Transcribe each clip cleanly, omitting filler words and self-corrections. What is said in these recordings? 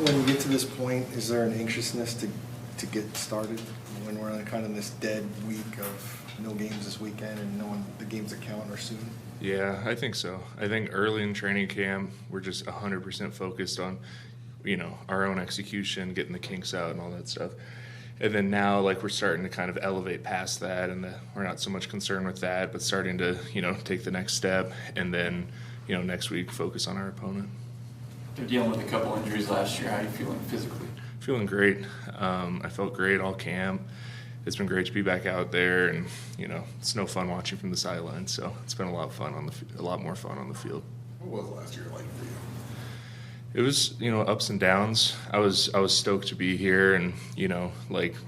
When you get to this point, is there an anxiousness to get started when we're on kind of this dead week of no games this weekend and knowing the games that count are soon? Yeah, I think so. I think early in training camp, we're just 100% focused on, our own execution, getting the kinks out and all that stuff. And then now, we're starting to kind of elevate past that, and we're not so much concerned with that, but starting to, take the next step, and then, next week focus on our opponent. They're dealing with a couple injuries last year. How are you feeling physically? Feeling great. I felt great all camp. It's been great to be back out there, and it's no fun watching from the sidelines. So it's been a lot more fun on the field. What was last year like for you? It was ups and downs. I was stoked to be here, and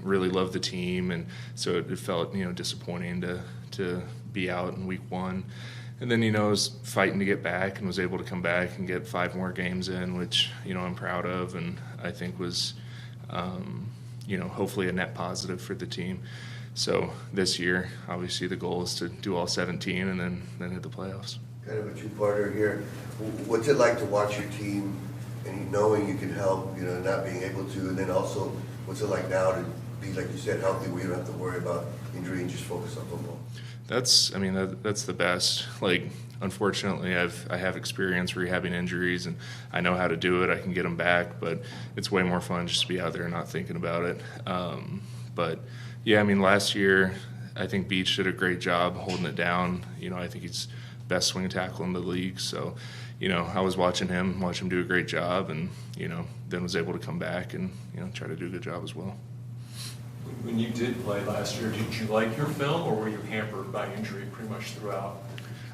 really loved the team, and so it felt disappointing to be out in week one. And then, I was fighting to get back and was able to come back and get 5 more games in, which, I'm proud of, and I think was, hopefully a net positive for the team. So this year, obviously the goal is to do all 17 and then hit the playoffs. Kind of a two-parter here. What's it like to watch your team and knowing you can help, not being able to, and then also what's it like now to be, like you said, healthy where you don't have to worry about injury and just focus on football? That's the best. Unfortunately, I have experience rehabbing injuries, and I know how to do it. I can get them back, but it's way more fun just to be out there and not thinking about it. But yeah, last year I think Beach did a great job holding it down. I think he's best swing tackle in the league. So, I was watching him do a great job, and then was able to come back and try to do a good job as well. When you did play last year, did you like your film, or were you hampered by injury pretty much throughout?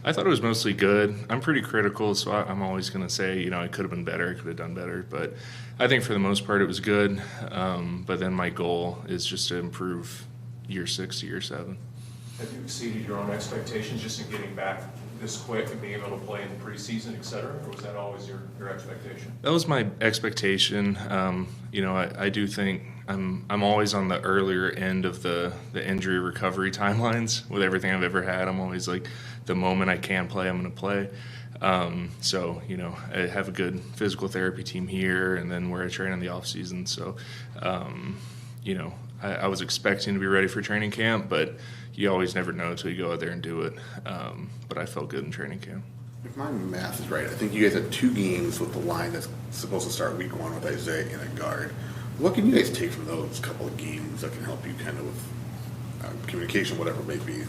I thought it was mostly good. I'm pretty critical, so I'm always going to say, it could have been better, I could have done better. But I think for the most part it was good. But then my goal is just to improve year 6 to year 7. Have you exceeded your own expectations just in getting back this quick and being able to play in the preseason, et cetera? Or was that always your expectation? That was my expectation. I do think I'm always on the earlier end of the injury recovery timelines with everything I've ever had. I'm always like, the moment I can play, I'm going to play. So, I have a good physical therapy team here, and then where I train in the off season. So, I was expecting to be ready for training camp, but you always never know until you go out there and do it. But I felt good in training camp. If my math is right, I think you guys had 2 games with the line that's supposed to start week 1 with Isaiah and a guard. What can you guys take from those couple of games that can help you kind of with communication, whatever it may be?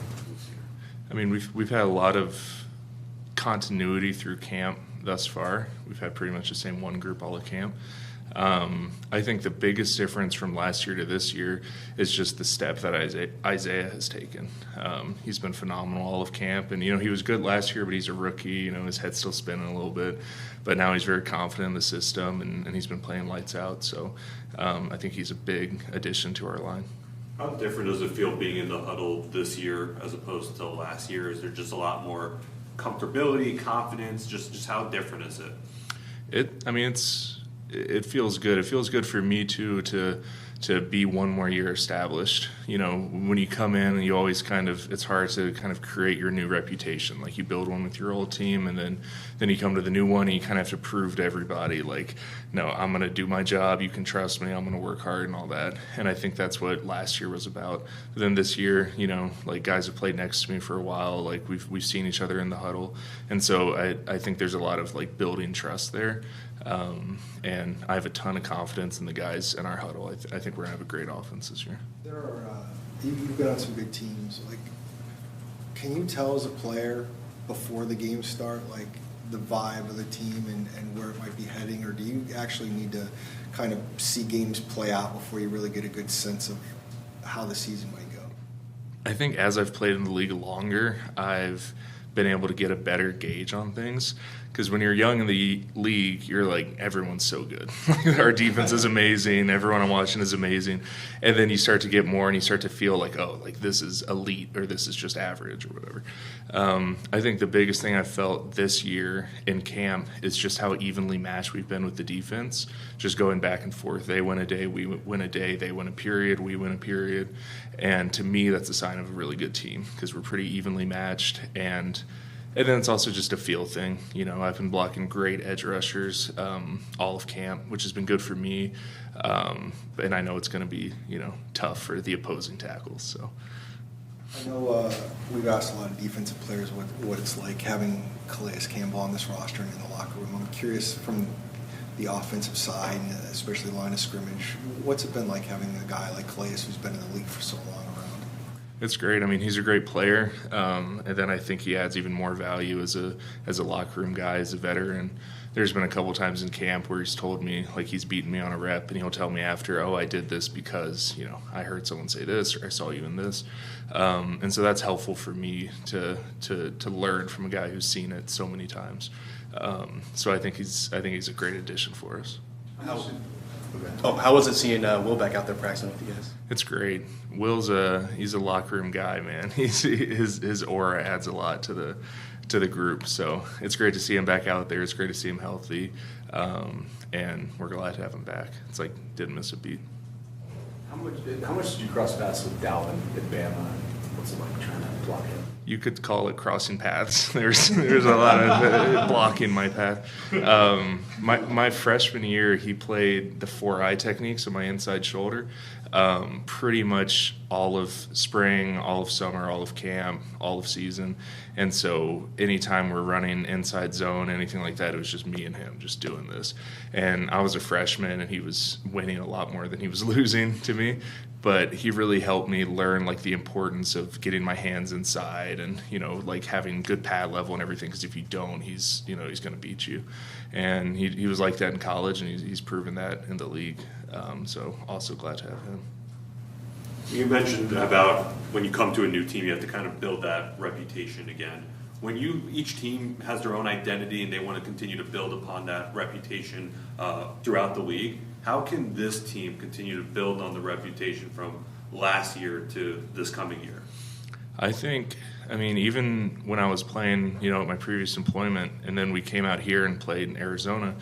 We've had a lot of continuity through camp thus far. We've had pretty much the same one group all of camp. I think the biggest difference from last year to this year is just the step that Isaiah has taken. He's been phenomenal all of camp, and he was good last year, but he's a rookie. His head's still spinning a little bit, but now he's very confident in the system, and he's been playing lights out. So I think he's a big addition to our line. How different does it feel being in the huddle this year as opposed to last year? Is there just a lot more comfortability, confidence? Just how different is it? It feels good. It feels good for me too to be one more year established. When you come in, you always it's hard to kind of create your new reputation. Like, you build one with your old team, and then you come to the new one, and you kind of have to prove to everybody, no, I'm going to do my job. You can trust me. I'm going to work hard and all that. And I think that's what last year was about. But then this year, guys have played next to me for a while. We've seen each other in the huddle, and so I think there's a lot of building trust there. And I have a ton of confidence in the guys in our huddle. I think we're going to have a great offense this year. There are you've been on some good teams. Can you tell as a player before the games start, the vibe of the team and where it might be heading, or do you actually need to kind of see games play out before you really get a good sense of how the season might go? I think as I've played in the league longer, I've been able to get a better gauge on things. Because when you're young in the league, you're like, everyone's so good. Our defense is amazing. Everyone I'm watching is amazing. And then you start to get more, and you start to feel this is elite, or this is just average, or whatever. I think the biggest thing I've felt this year in camp is just how evenly matched we've been with the defense. Just going back and forth. They win a day, we win a day. They win a period, we win a period. And to me, that's a sign of a really good team, because we're pretty evenly matched. And And then it's also just a feel thing. You know, I've been blocking great edge rushers all of camp, which has been good for me. And I know it's going to be, you know, tough for the opposing tackles. So I know we've asked a lot of defensive players what it's like having Calais Campbell on this roster and in the locker room. I'm curious from the offensive side, especially line of scrimmage, what's it been like having a guy like Calais who's been in the league for so long around? it's great. I mean, he's a great player, and then I think he adds even more value as a locker room guy, as a veteran. There's been a couple times in camp where he's told me, like, he's beaten me on a rep, and he'll tell me after, oh, I did this because, you know, I heard someone say this, or I saw you in this, and so that's helpful for me to learn from a guy who's seen it so many times. So I think he's a great addition for us. How was it seeing Will back out there practicing with you guys? It's great. He's a locker room guy, man. His aura adds a lot to the group. So it's great to see him back out there. It's great to see him healthy, and we're glad to have him back. It's like didn't miss a beat. How much did you cross paths with Dalvin at Bama? What's it like trying to block him? You could call it crossing paths. There's a lot of blocking my path. My freshman year, he played the 4-eye technique, so my inside shoulder, pretty much all of spring, all of summer, all of camp, all of season. And so anytime we're running inside zone, anything like that, it was just me and him just doing this. And I was a freshman, and he was winning a lot more than he was losing to me. But he really helped me learn, like, the importance of getting my hands inside and, you know, like having good pad level and everything, because if you don't, he's going to beat you. And he was like that in college, and he's proven that in the league. So also glad to have him. You mentioned about when you come to a new team, you have to kind of build that reputation again. When each team has their own identity and they want to continue to build upon that reputation throughout the league, how can this team continue to build on the reputation from last year to this coming year? I mean, even when I was playing, you know, at my previous employment, and then we came out here and played in Arizona,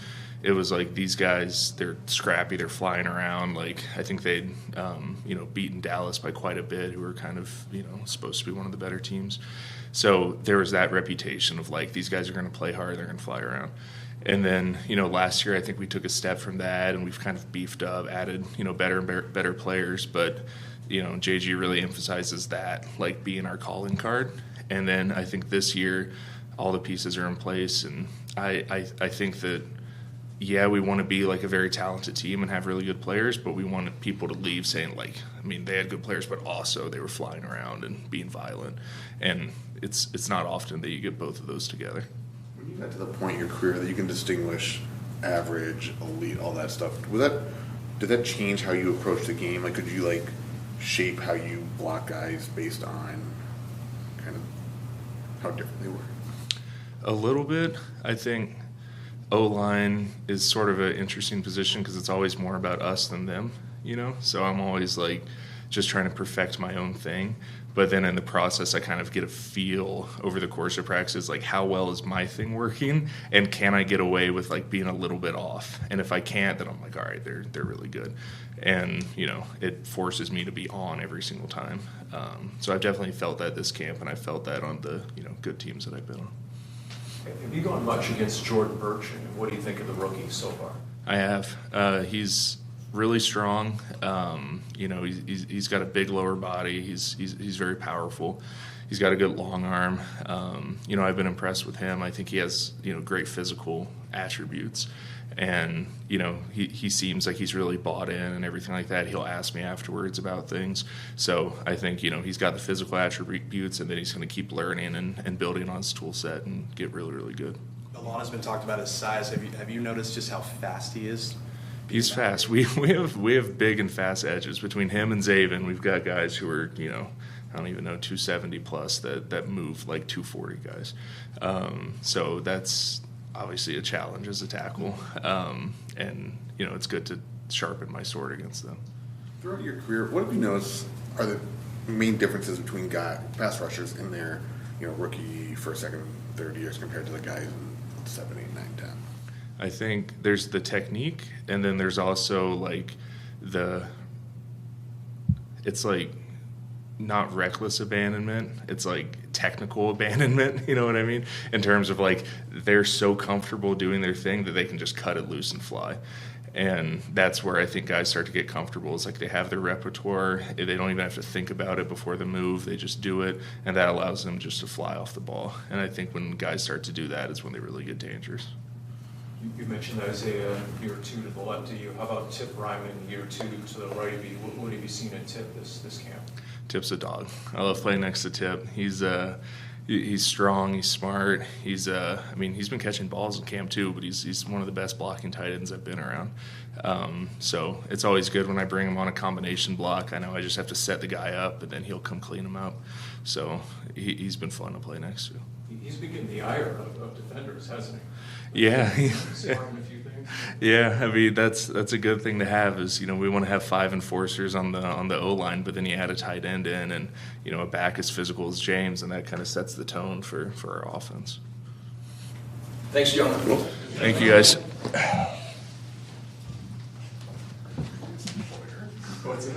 it was like these guys, they're scrappy, they're flying around. Like, I think they'd, you know, beaten Dallas by quite a bit, who were kind of, you know, supposed to be one of the better teams. So there was that reputation of, like, these guys are going to play hard, they're going to fly around. And then, you know, last year I think we took a step from that, and we've kind of beefed up, added, you know, better players. But, you know, JG really emphasizes that, like, being our calling card. And then I think this year all the pieces are in place, and I think that, yeah, we want to be like a very talented team and have really good players, but we want people to leave saying, like, I mean, they had good players, but also they were flying around and being violent. And it's not often that you get both of those together. When you got to the point in your career that you can distinguish average, elite, all that stuff, did that change how you approach the game? Like, could you, like, shape how you block guys based on kind of how different they were? A little bit. I think O-line is sort of an interesting position because it's always more about us than them, you know? So I'm always, like, just trying to perfect my own thing. But then in the process, I kind of get a feel over the course of practices, like, how well is my thing working, and can I get away with, like, being a little bit off? And if I can't, then I'm like, all right, they're really good. And, you know, it forces me to be on every single time. So I've definitely felt that this camp, and I felt that on the, you know, good teams that I've been on. Have you gone much against Jordan Burch, and what do you think of the rookie so far? I have. He's really strong. You know, he's got a big lower body. He's very powerful. He's got a good long arm. You know, I've been impressed with him. I think he has, you know, great physical attributes. And, you know, he seems like he's really bought in and everything like that. He'll ask me afterwards about things. So I think, you know, he's got the physical attributes, and then he's going to keep learning and building on his tool set and get really, really good. Alana's been talked about his size. Have you noticed just how fast he is? He's fast. We have big and fast edges. Between him and Zaven, we've got guys who are, you know, I don't even know, 270 plus that move like 240 guys. So that's obviously a challenge as a tackle. And, you know, it's good to sharpen my sword against them. Throughout your career, what have you noticed are the main differences between pass rushers in their, you know, rookie, first, second, third years compared to the guys in 7, 8, 9, 10? I think there's the technique, and then there's also, like, it's like not reckless abandonment. It's like technical abandonment, you know what I mean? In terms of like they're so comfortable doing their thing that they can just cut it loose and fly. And that's where I think guys start to get comfortable. It's like they have their repertoire. They don't even have to think about it before the move. They just do it, and that allows them just to fly off the ball. And I think when guys start to do that is when they really get dangerous. You mentioned Isaiah year 2 to the left of you. How about Tip Ryman year 2 to the right of you? What have you seen in Tip this camp? Tip's a dog. I love playing next to Tip. He's strong. He's smart. He's been catching balls in camp too, but he's one of the best blocking tight ends I've been around. So it's always good when I bring him on a combination block. I know I just have to set the guy up, and then he'll come clean him up. So he's been fun to play next to. He's been getting the ire of defenders, hasn't he? Yeah. Smarting a few things. Yeah, I mean that's a good thing to have. Is we want to have 5 enforcers on the O line, but then you add a tight end in, and a back as physical as James, and that kind of sets the tone for our offense. Thanks, Jonah. Thank you, guys. What's in?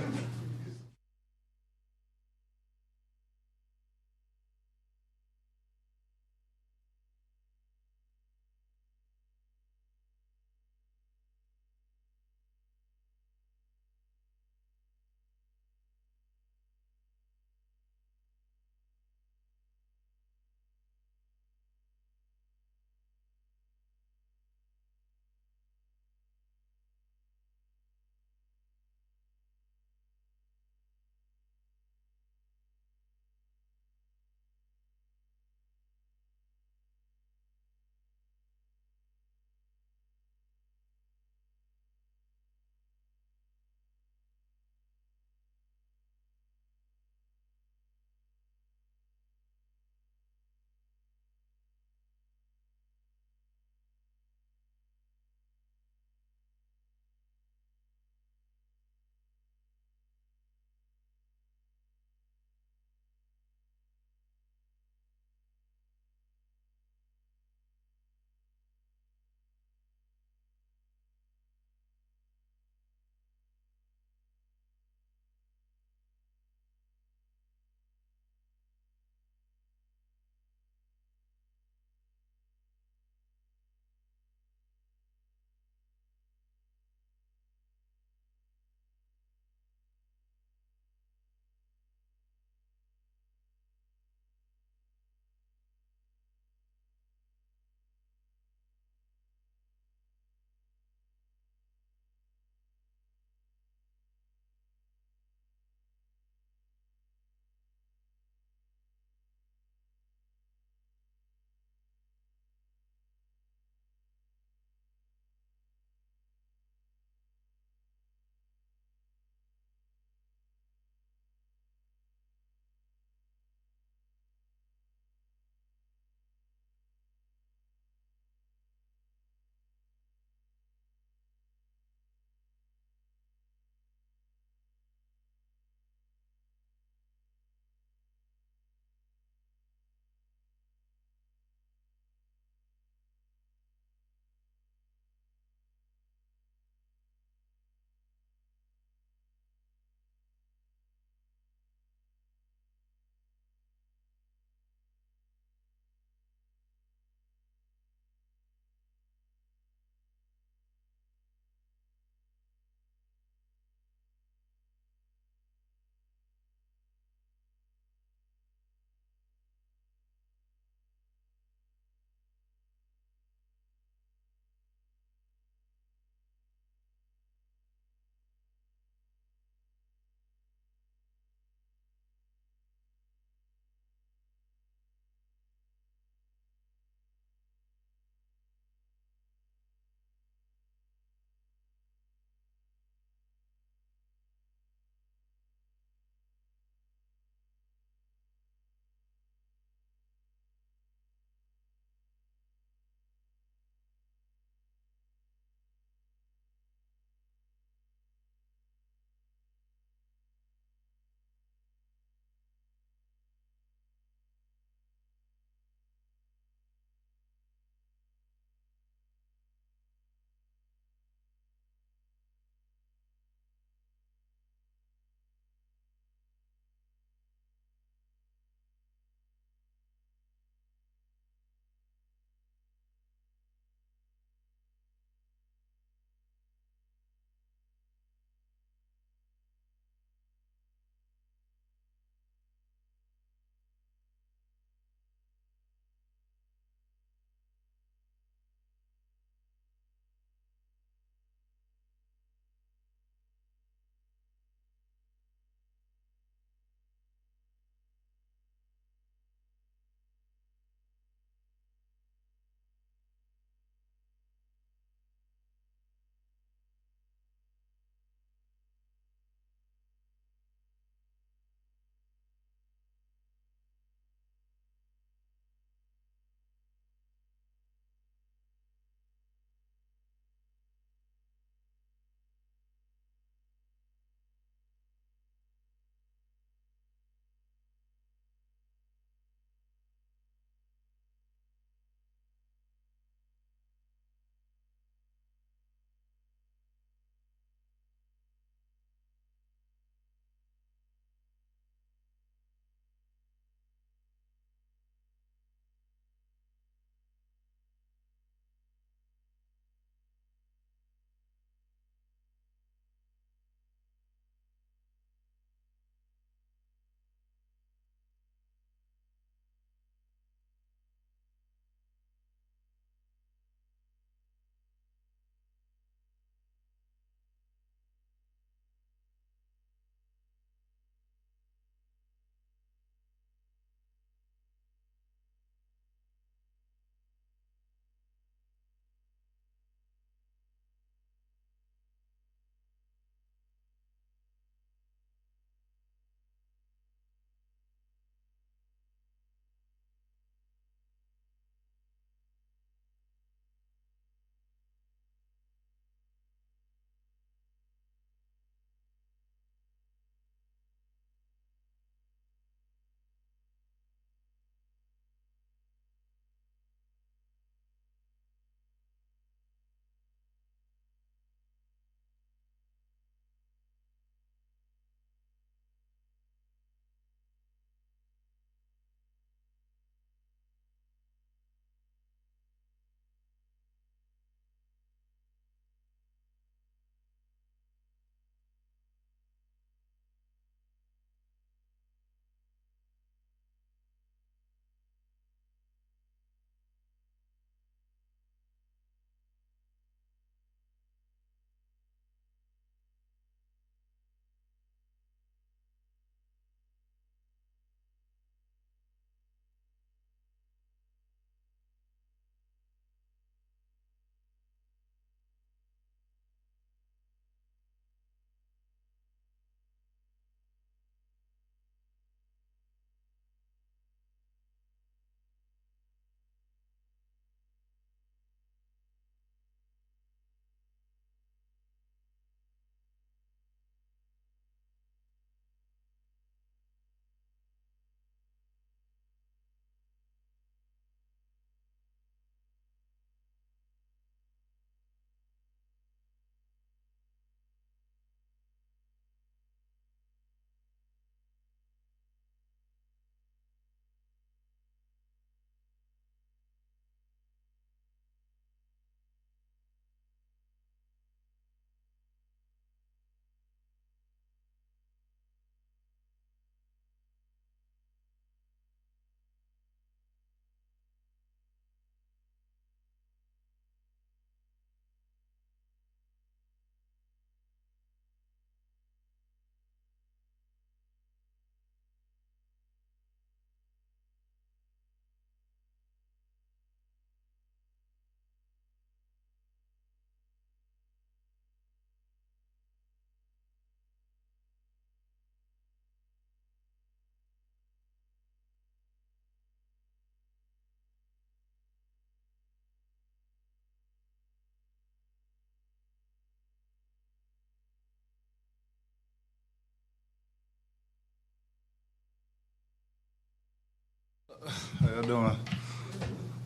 How y'all doing?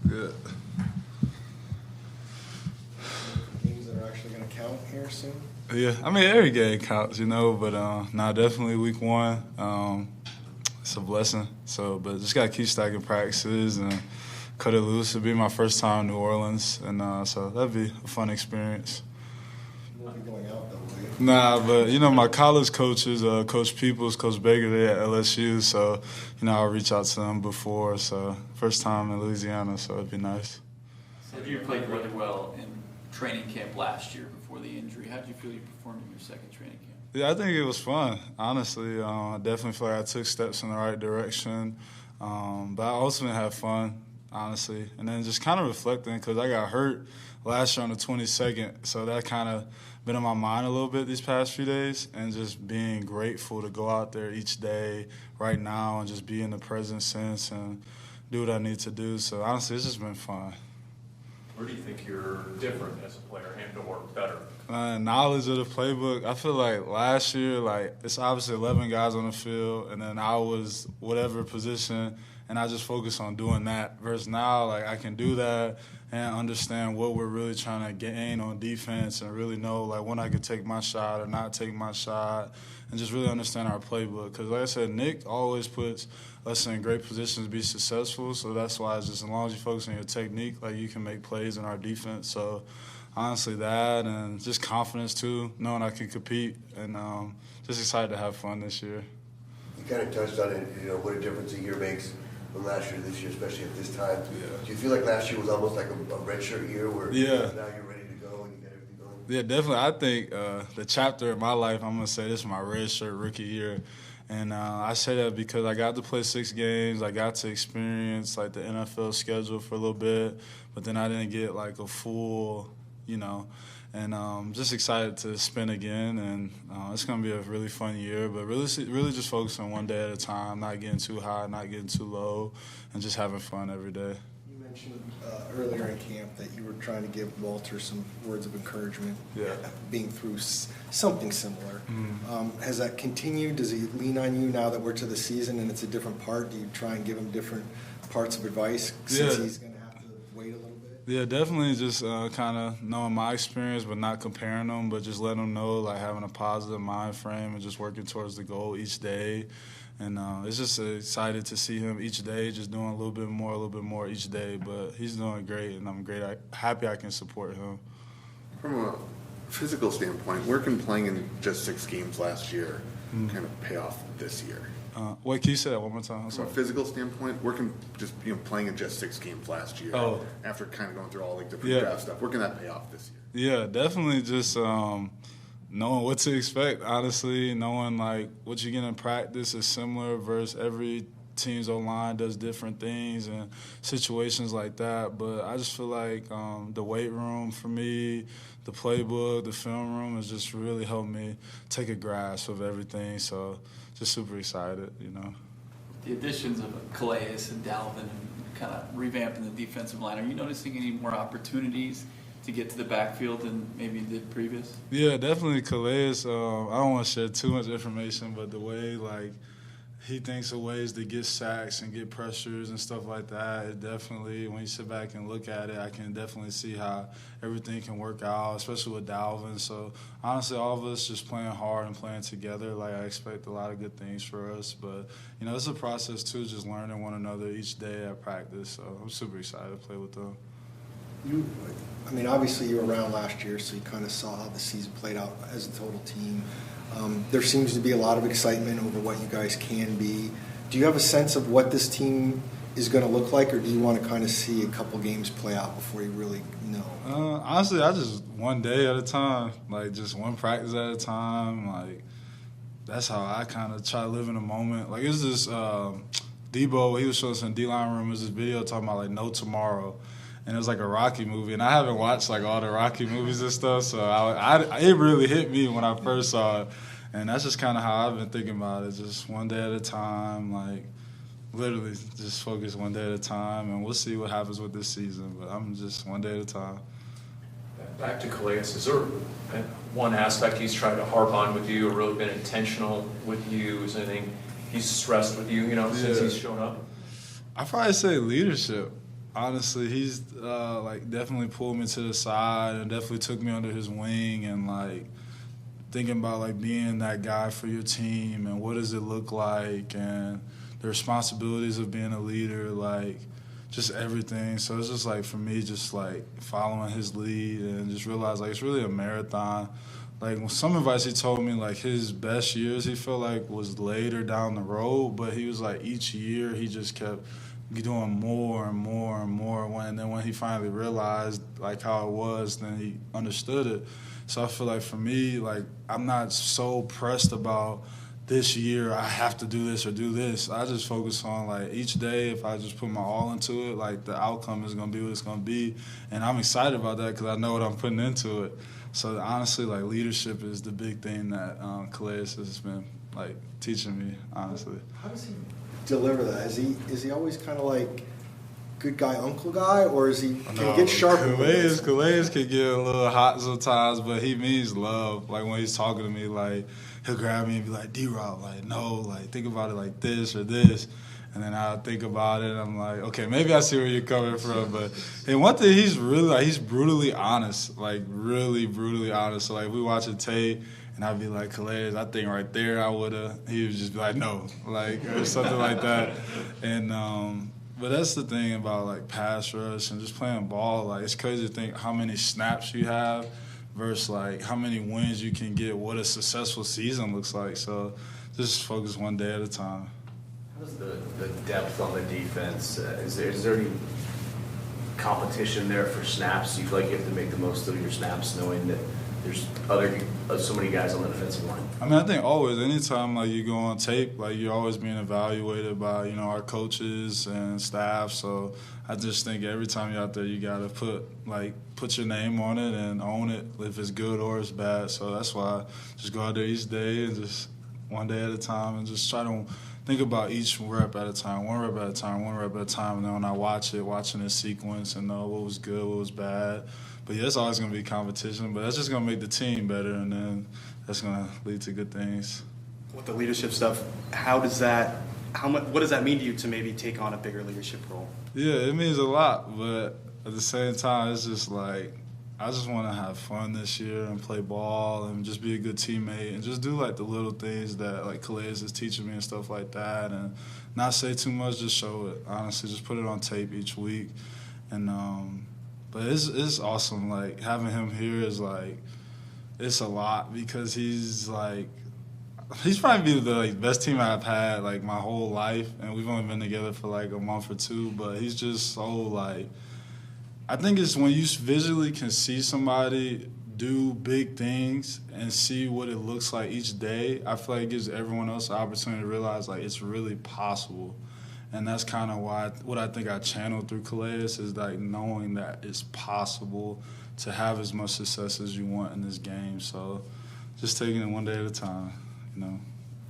Good. Games that are actually going to count here soon? Yeah, I mean, every game counts, but definitely week one. It's a blessing. So, but just got to keep stacking practices and cut it loose. It'll be my first time in New Orleans, and so that'd be a fun experience. You won't be going out, though, will you? Nah, but, my college coaches, Coach Peoples, Coach Baker, they're at LSU, so, I'll reach out to them before. So, first time in Louisiana, so it'd be nice. So you played really well in training camp last year before the injury. How did you feel you performed in your second training camp? Yeah, I think it was fun, honestly. I definitely feel like I took steps in the right direction. But I ultimately had fun, honestly. And then just kind of reflecting, because I got hurt last year on the 22nd, so that kind of been in my mind a little bit these past few days, and just being grateful to go out there each day right now and just be in the present sense and do what I need to do. So, honestly, it's just been fun. Where do you think you're different as a player and or better? Knowledge of the playbook. I feel like last year, it's obviously 11 guys on the field, and then I was whatever position, and I just focused on doing that. Versus now, I can do that and understand what we're really trying to gain on defense and really know, when I could take my shot or not take my shot, and just really understand our playbook. Because, like I said, Nick always puts us in great positions to be successful, so that's why it's just as long as you focus on your technique, you can make plays in our defense. So, honestly, that and just confidence, too, knowing I can compete, and just excited to have fun this year. You kind of touched on it, what a difference a year makes from last year to this year, especially at this time. Yeah. Do you feel like last year was almost like a redshirt year where Yeah. now you're ready to go and you got everything going? Yeah, definitely. I think the chapter in my life, I'm going to say this is my red shirt rookie year. And I say that because I got to play 6 games. I got to experience, the NFL schedule for a little bit. But then I didn't get, a full, and just excited to spin again. And it's going to be a really fun year. But really just focusing one day at a time, not getting too high, not getting too low, and just having fun every day. You mentioned earlier in camp that you were trying to give Walter some words of encouragement, Yeah. being through something similar. Mm-hmm. Has that continued? Does he lean on you now that we're to the season and it's a different part? Do you try and give him different parts of advice since Yeah. he's going to have to wait a little bit? Yeah, definitely just kind of knowing my experience, but not comparing them, but just letting them know, having a positive mind frame and just working towards the goal each day. And it's just excited to see him each day, just doing a little bit more each day. But he's doing great, and I'm happy I can support him. From a physical standpoint, where can playing in just 6 games last year kind of pay off this year? Wait, can you say that one more time? I'm From sorry. a physical standpoint, where can just playing in just 6 games last year, after kind of going through all different draft stuff, where can that pay off this year? Yeah, definitely just knowing what to expect, honestly, knowing what you get in practice is similar versus every team's O-line does different things and situations like that. But I just feel like the weight room for me, the playbook, the film room has just really helped me take a grasp of everything. So just super excited, The additions of Calais and Dalvin and kind of revamping the defensive line, are you noticing any more opportunities to get to the backfield than maybe you did previous? Yeah, definitely Calais. I don't want to share too much information, but the way he thinks of ways to get sacks and get pressures and stuff like that, it definitely, when you sit back and look at it, I can definitely see how everything can work out, especially with Dalvin. So honestly, all of us just playing hard and playing together. I expect a lot of good things for us, but it's a process too, just learning one another each day at practice. So I'm super excited to play with them. Obviously you were around last year, so you kind of saw how the season played out as a total team. There seems to be a lot of excitement over what you guys can be. Do you have a sense of what this team is going to look like, or do you want to kind of see a couple games play out before you really know? Honestly, I just one day at a time, just one practice at a time. That's how I kind of try to live in the moment. It's this Debo, he was showing us in D-line room, was this video talking about No Tomorrow. And it was a Rocky movie, and I haven't watched all the Rocky movies and stuff, so it really hit me when I first saw it, and that's just kind of how I've been thinking about it, just one day at a time, literally just focus one day at a time, and we'll see what happens with this season, but I'm just one day at a time. Back to Calais, is there one aspect he's tried to harp on with you or really been intentional with you? Is there anything he's stressed with you, since he's shown up? I probably say leadership. Honestly, he's like definitely pulled me to the side and definitely took me under his wing and like thinking about like being that guy for your team and what does it look like and the responsibilities of being a leader, like just everything. So it's just like for me, just like following his lead and just realize like it's really a marathon. Like some advice he told me, like his best years he felt like was later down the road, but he was like each year he just kept doing more and more and more. And then when he finally realized like how it was, then he understood it. So I feel like for me, like I'm not so pressed about this year I have to do this or do this. I just focus on like each day. If I just put my all into it, like the outcome is gonna be what it's gonna be, and I'm excited about that because I know what I'm putting into it. So honestly, like leadership is the big thing that Calais has been like teaching me. Honestly, How does he deliver that? Is he always kind of like good guy, uncle guy, or is he can he get sharp? Calais can get a little hot sometimes, but he means love. Like when he's talking to me, like he'll grab me and be like, D-Rob, like no, like think about it like this or this. And then I'll think about it and I'm like, okay, maybe I see where you're coming from. But and one thing he's really like he's brutally honest, like really brutally honest. So like we watching tape and I'd be like, Calais, I think right there I would've. He would just be like, no, like or something like that. And but that's the thing about like pass rush and just playing ball. Like it's crazy to think how many snaps you have versus like how many wins you can get. What a successful season looks like. So just focus one day at a time. How's the depth on the defense? Is there any competition there for snaps? Do you feel like you have to make the most of your snaps knowing that there's so many guys on the defensive line? I mean, I think always, anytime like you go on tape, like you're always being evaluated by, our coaches and staff. So I just think every time you're out there, you gotta put your name on it and own it if it's good or it's bad. So that's why I just go out there each day and just one day at a time and just try to think about each rep at a time, one rep at a time, and then when I watching the sequence and know what was good, what was bad. But yeah, it's always going to be competition, but that's just going to make the team better, and then that's going to lead to good things. With the leadership stuff, what does that mean to you to maybe take on a bigger leadership role? Yeah, it means a lot, but at the same time, it's just like I just want to have fun this year and play ball and just be a good teammate and just do like the little things that like Calais is teaching me and stuff like that, and not say too much, just show it. Honestly, just put it on tape each week, and but it's awesome. Like having him here is like it's a lot because he's probably the best team I've had like my whole life, and we've only been together for like a month or two. But he's just so like I think it's when you visually can see somebody do big things and see what it looks like each day. I feel like it gives everyone else the opportunity to realize like it's really possible. And that's kind of what I think I channeled through Calais is like knowing that it's possible to have as much success as you want in this game. So just taking it one day at a time,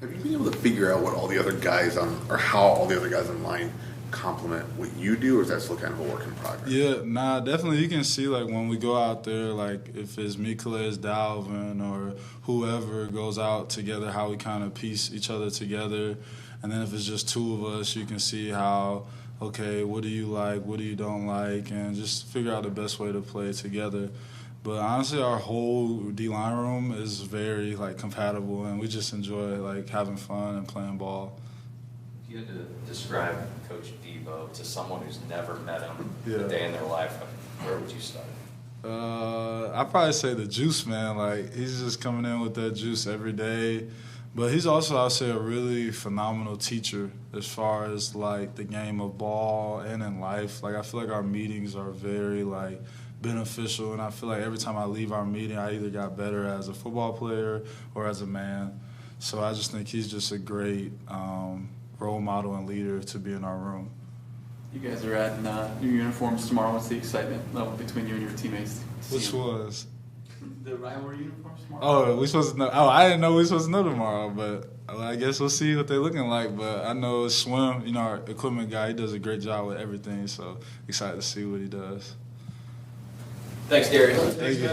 Have you been able to figure out what all the other guys or how all the other guys in line complement what you do, or is that still kind of a work in progress? Yeah, definitely. You can see like when we go out there, like if it's me, Calais, Dalvin, or whoever goes out together, how we kind of piece each other together. And then if it's just two of us, you can see how, okay, what do you like, what do you don't like, and just figure out the best way to play together. But honestly, our whole D-line room is very like compatible, and we just enjoy like having fun and playing ball. If you had to describe Coach Debo to someone who's never met him Yeah. a day in their life, where would you start? I'd probably say the juice, man. Like he's just coming in with that juice every day. But he's also, I'd say, a really phenomenal teacher as far as like the game of ball and in life. Like I feel like our meetings are very like beneficial, and I feel like every time I leave our meeting, I either got better as a football player or as a man. So I just think he's just a great role model and leader to be in our room. You guys are adding new uniforms tomorrow. What's the excitement level between you and your teammates? Which was? The rivalry uniforms tomorrow? Oh, we supposed to know. Oh, I didn't know we supposed to know tomorrow, but I guess we'll see what they're looking like. But I know Swim, our equipment guy, he does a great job with everything. So excited to see what he does. Thanks, Darius. Thank you.